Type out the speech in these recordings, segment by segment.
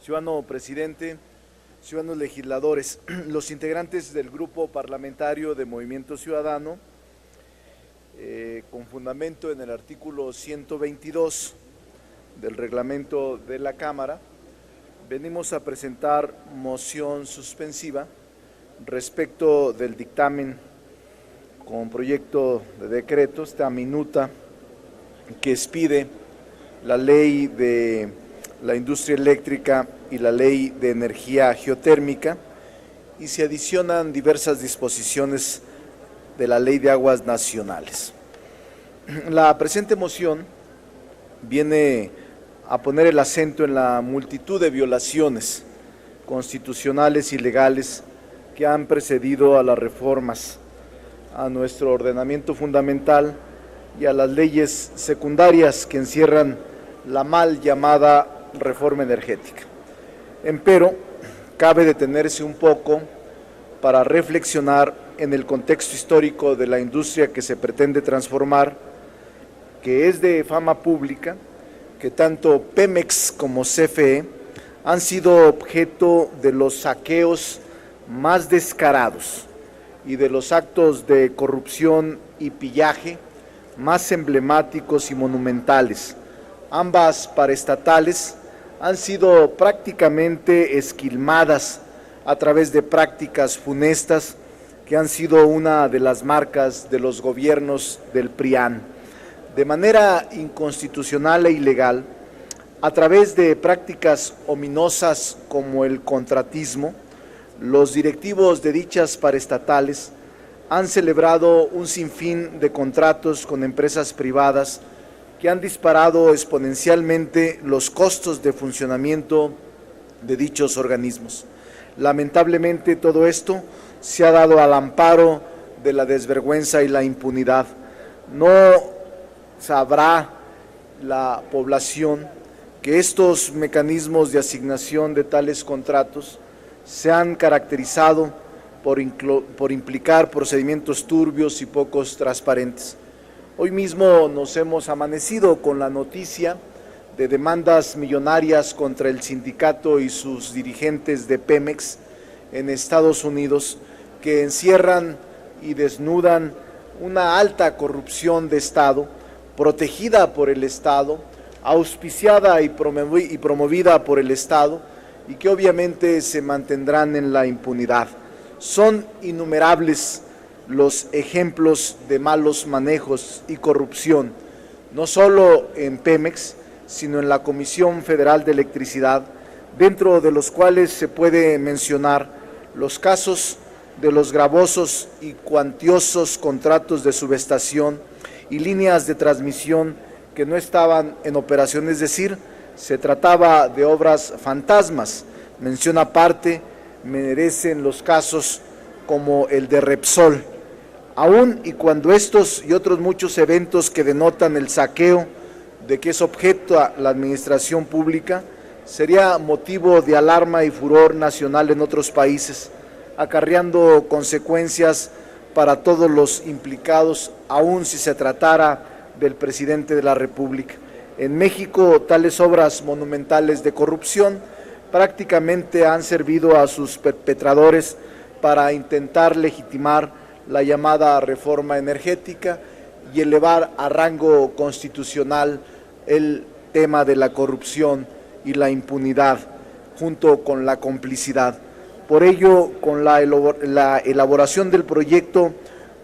ciudadano presidente, ciudadanos legisladores, los integrantes del Grupo Parlamentario de Movimiento Ciudadano, con fundamento en el artículo 122 del reglamento de la Cámara, venimos a presentar moción suspensiva respecto del dictamen con proyecto de decreto, esta minuta que expide la ley de la industria eléctrica y la ley de energía geotérmica, y se adicionan diversas disposiciones de la ley de aguas nacionales. La presente moción viene a poner el acento en la multitud de violaciones constitucionales y legales que han precedido a las reformas a nuestro ordenamiento fundamental y a las leyes secundarias que encierran la mal llamada reforma energética. Empero, cabe detenerse un poco para reflexionar en el contexto histórico de la industria que se pretende transformar, que es de fama pública, que tanto Pemex como CFE han sido objeto de los saqueos más descarados y de los actos de corrupción y pillaje más emblemáticos y monumentales. Ambas paraestatales han sido prácticamente esquilmadas a través de prácticas funestas que han sido una de las marcas de los gobiernos del PRIAN. De manera inconstitucional e ilegal, a través de prácticas ominosas como el contratismo, los directivos de dichas paraestatales han celebrado un sinfín de contratos con empresas privadas que han disparado exponencialmente los costos de funcionamiento de dichos organismos. Lamentablemente, todo esto se ha dado al amparo de la desvergüenza y la impunidad. No sabrá la población que estos mecanismos de asignación de tales contratos se han caracterizado por implicar procedimientos turbios y pocos transparentes. Hoy mismo nos hemos amanecido con la noticia de demandas millonarias contra el sindicato y sus dirigentes de Pemex en Estados Unidos, que encierran y desnudan una alta corrupción de Estado, protegida por el Estado, auspiciada y promovida por el Estado, y que obviamente se mantendrán en la impunidad. Son innumerables los ejemplos de malos manejos y corrupción, no solo en Pemex, sino en la Comisión Federal de Electricidad, dentro de los cuales se puede mencionar los casos de los gravosos y cuantiosos contratos de subestación y líneas de transmisión que no estaban en operación, es decir, se trataba de obras fantasmas. Mención aparte merecen los casos como el de Repsol. Aún y cuando estos y otros muchos eventos que denotan el saqueo de que es objeto la administración pública sería motivo de alarma y furor nacional en otros países, acarreando consecuencias para todos los implicados, aun si se tratara del presidente de la República. En México, tales obras monumentales de corrupción prácticamente han servido a sus perpetradores para intentar legitimar la llamada reforma energética y elevar a rango constitucional el tema de la corrupción y la impunidad, junto con la complicidad. Por ello, con la elaboración del proyecto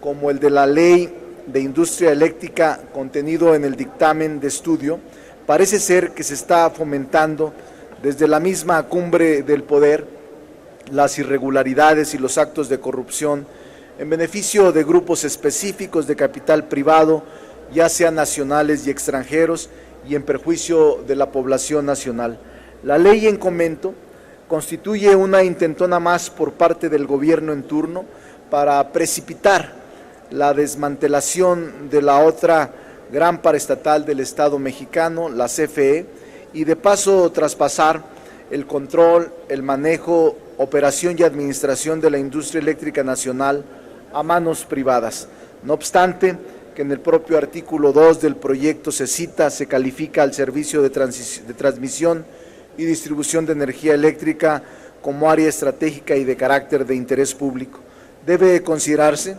como el de la ley de industria eléctrica contenido en el dictamen de estudio, parece ser que se está fomentando desde la misma cumbre del poder las irregularidades y los actos de corrupción en beneficio de grupos específicos de capital privado, ya sean nacionales y extranjeros, y en perjuicio de la población nacional. La ley en comento constituye una intentona más por parte del gobierno en turno para precipitar la desmantelación de la otra gran paraestatal del Estado mexicano, la CFE, y de paso traspasar el control, el manejo, operación y administración de la industria eléctrica nacional a manos privadas. No obstante, que en el propio artículo 2 del proyecto se califica al servicio de transmisión y distribución de energía eléctrica como área estratégica y de carácter de interés público. Debe considerarse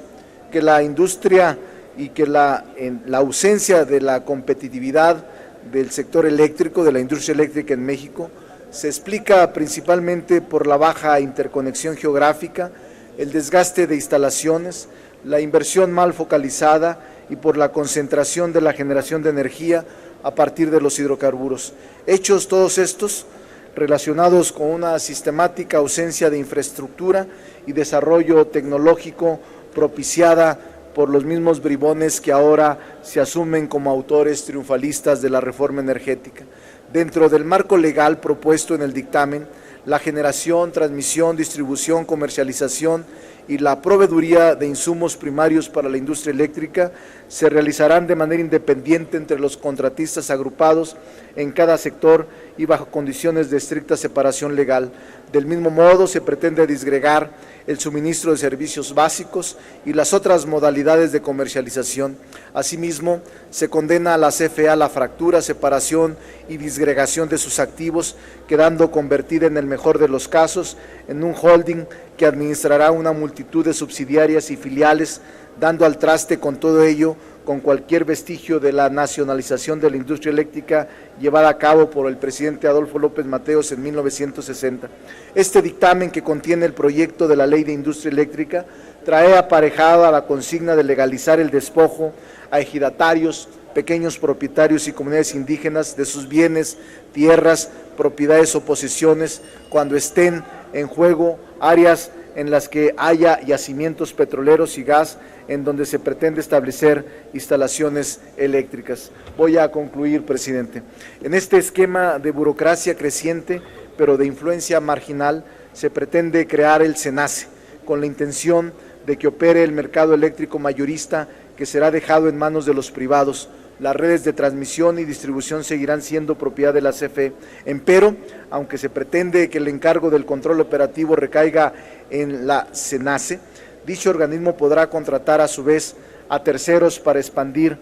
que la industria y que la ausencia de la competitividad del sector eléctrico, de la industria eléctrica en México, se explica principalmente por la baja interconexión geográfica, el desgaste de instalaciones, la inversión mal focalizada y por la concentración de la generación de energía a partir de los hidrocarburos. Hechos todos estos relacionados con una sistemática ausencia de infraestructura y desarrollo tecnológico propiciada por los mismos bribones que ahora se asumen como autores triunfalistas de la reforma energética. Dentro del marco legal propuesto en el dictamen, la generación, transmisión, distribución, comercialización y la proveeduría de insumos primarios para la industria eléctrica se realizarán de manera independiente entre los contratistas agrupados en cada sector y bajo condiciones de estricta separación legal. Del mismo modo, se pretende disgregar el suministro de servicios básicos y las otras modalidades de comercialización. Asimismo, se condena a la CFE a la fractura, separación y disgregación de sus activos, quedando convertida en el mejor de los casos en un holding que administrará una multitud de subsidiarias y filiales, dando al traste con todo ello, con cualquier vestigio de la nacionalización de la industria eléctrica llevada a cabo por el presidente Adolfo López Mateos en 1960. Este dictamen, que contiene el proyecto de la Ley de Industria Eléctrica, trae aparejada la consigna de legalizar el despojo a ejidatarios, pequeños propietarios y comunidades indígenas de sus bienes, tierras, propiedades o posesiones cuando estén en juego áreas en las que haya yacimientos petroleros y gas en donde se pretende establecer instalaciones eléctricas. Voy a concluir, presidente. En este esquema de burocracia creciente, pero de influencia marginal, se pretende crear el SENACE, con la intención de que opere el mercado eléctrico mayorista que será dejado en manos de los privados. Las redes de transmisión y distribución seguirán siendo propiedad de la CFE. Empero, aunque se pretende que el encargo del control operativo recaiga en la SENACE, dicho organismo podrá contratar a su vez a terceros para expandir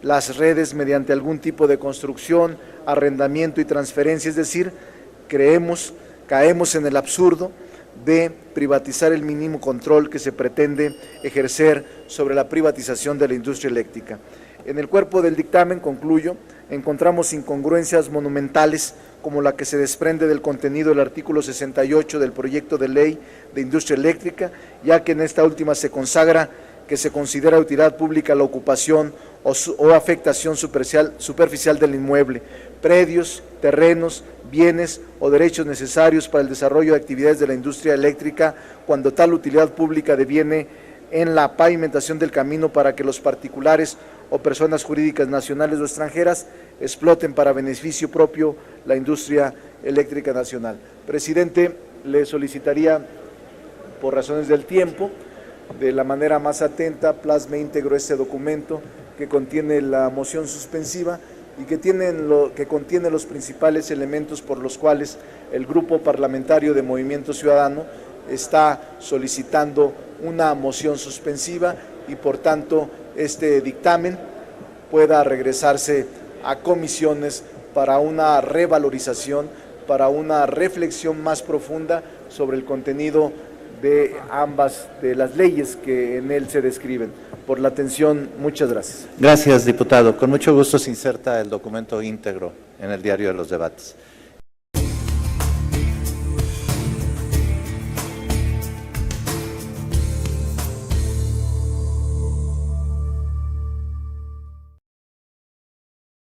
las mediante algún tipo de construcción, arrendamiento y transferencia, es decir, caemos en el absurdo de privatizar el mínimo control que se pretende ejercer sobre la privatización de la industria eléctrica. En el cuerpo del dictamen, concluyo, encontramos incongruencias monumentales como la que se desprende del contenido del artículo 68 del proyecto de ley de industria eléctrica, ya que en esta última se consagra que se considera utilidad pública la ocupación o afectación superficial del inmueble, predios, terrenos, bienes o derechos necesarios para el desarrollo de actividades de la industria eléctrica, cuando tal utilidad pública deviene en la pavimentación del camino para que los particulares o personas jurídicas nacionales o extranjeras exploten para beneficio propio la industria eléctrica nacional. Presidente, le solicitaría, por razones del tiempo, de la manera más atenta, plasme íntegro este documento que contiene la moción suspensiva y que contiene los principales elementos por los cuales el Grupo Parlamentario de Movimiento Ciudadano está solicitando una moción suspensiva y, por tanto, este dictamen pueda regresarse a comisiones para una revalorización, para una reflexión más profunda sobre el contenido de ambas de las leyes que en él se describen. Por la atención, muchas gracias. Gracias, diputado. Con mucho gusto se inserta el documento íntegro en el diario de los debates.